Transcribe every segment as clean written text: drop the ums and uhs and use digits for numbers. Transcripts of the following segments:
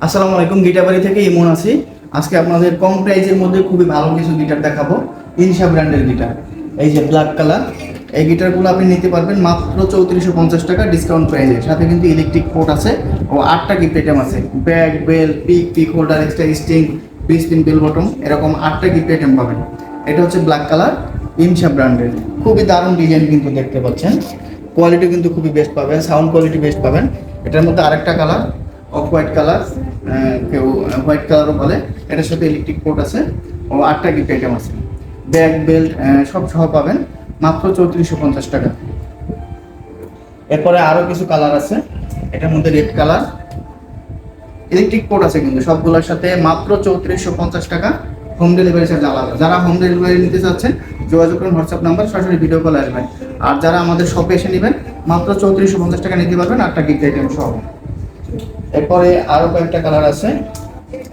আসসালামু আলাইকুম, গিটার বাড়ি থেকে ইমন আছি। আজকে আপনাদের কম প্রাইজের মধ্যে খুবই ভালো কিছু গিটার দেখাবো। ইনসা ব্র্যান্ডের গিটার, এই যে ব্ল্যাক কালার। এই গিটারগুলো আপনি নিতে পারবেন মাত্র 3450 টাকা ডিসকাউন্ট প্রাইজে। সাথে কিন্তু ইলেকট্রিক পোর্ট আছে ও 8টা গিফট আইটেম আছে। Bag, bell, pick holder, extra string, pin bell bottom, এরকম 8টা গিফট আইটেম পাবেন। এটা হচ্ছে ব্ল্যাক কালার, ইনসা ব্র্যান্ডের। খুবই দারুণ ডিজাইন কিন্তু দেখতে পাচ্ছেন। কোয়ালিটি কিন্তু খুবই বেস্ট পাবেন, সাউন্ড কোয়ালিটি বেস্ট পাবেন। এটার মধ্যে আরেকটা কালার অফ হোয়াইট কালার, কেউ হোয়াইট কালারও বলে। এটার সাথে ইলেকট্রিক পোর্ট আছে ও 8টা গিফট আইটেম আছে। ব্যাগ, বেল্ট সব সহ পাবেন মাত্র 3450 টাকা। এরপরে আরও কিছু কালার আছে। এটার মধ্যে রেড কালার, ইলেকট্রিক পোর্ট আছে কিন্তু সবগুলোর সাথে। মাত্র 3450 টাকা, হোম ডেলিভারি চার্জ আলাদা। যারা হোম ডেলিভারি নিতে চাচ্ছেন যোগাযোগ করুন, হোয়াটসঅ্যাপ নাম্বার, সরাসরি ভিডিও কল আসবেন। আর যারা আমাদের শপে এসে নেবেন মাত্র 3450 টাকা নিতে পারবেন 8টা গিফট আইটেম সহ। এরপরে আরো কয়েকটা কালার আছে।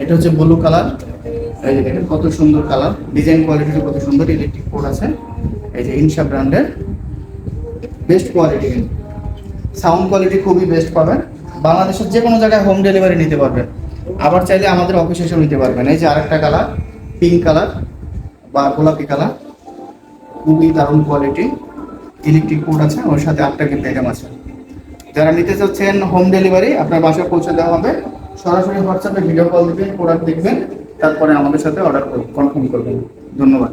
এটা হচ্ছে ব্লু কালার, এই যে দেখেন কত সুন্দর কালার, ডিজাইন কোয়ালিটি কত সুন্দর। ইলেকট্রিক পোর্ট আছে, এই যে ইনসা ব্র্যান্ডের, বেস্ট কোয়ালিটি, সাউন্ড কোয়ালিটি খুবই বেস্ট পাবেন। বাংলাদেশের যে কোনো জায়গায় হোম ডেলিভারি নিতে পারবেন। আবার চাইলে আমাদের অফিসে এসেও নিতে পারবেন। এই যে আরেকটা কালার, পিঙ্ক কালার বা গোলাপি কালার, খুবই দারুণ কোয়ালিটি। ইলেকট্রিক পোর্ট আছে, ওর সাথে 8টা গিফট আইটেম আছে। যারা নিতে চাচ্ছেন হোম ডেলিভারি আপনার বাসায় পৌঁছে দেওয়া হবে। সরাসরি হোয়াটসঅ্যাপে ভিডিও কল দিবেন, প্রোডাক্ট দেখবেন, তারপরে আমাদের সাথে অর্ডার কনফার্ম করবেন। ধন্যবাদ।